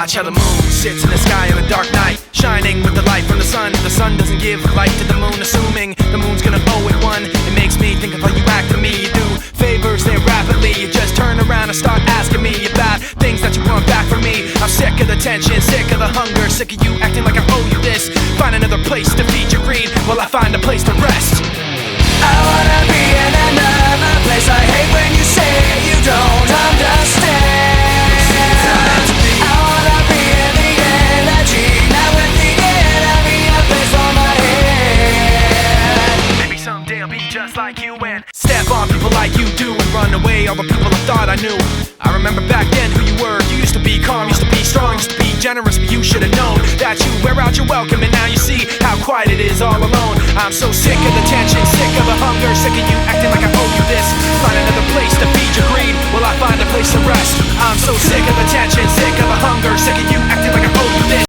watch how the moon sits in the sky on a dark night, shining with the light from the sun. The sun doesn't give light to the moon, assuming the moon's gonna owe it one. It makes me think of how you act to me. You do favors there rapidly, you just turn around and start asking me about things that you want back from me. I'm sick of the tension, sick of the hunger, sick of you acting like I owe you this. Find another place to feed your greed while I find a place to rest. I wanna be in another place. I hate when you say you don't understand. I wanna be in the energy, not with the enemy, a place for my head. Maybe someday I'll be just like you and step on people like you do and run away all the people I thought I knew. I remember back then who you were. You used to be calm, used to be strong, used to be generous, but you should have known that you wear out your welcome, and now you see how quiet it is all alone. I'm so sick of the tension, sick of the hunger, sick of you acting like I owe you this. Find another place to feed your greed while I find a place to rest. I'm so sick of the tension, sick of the hunger, sick of you acting like I owe you this.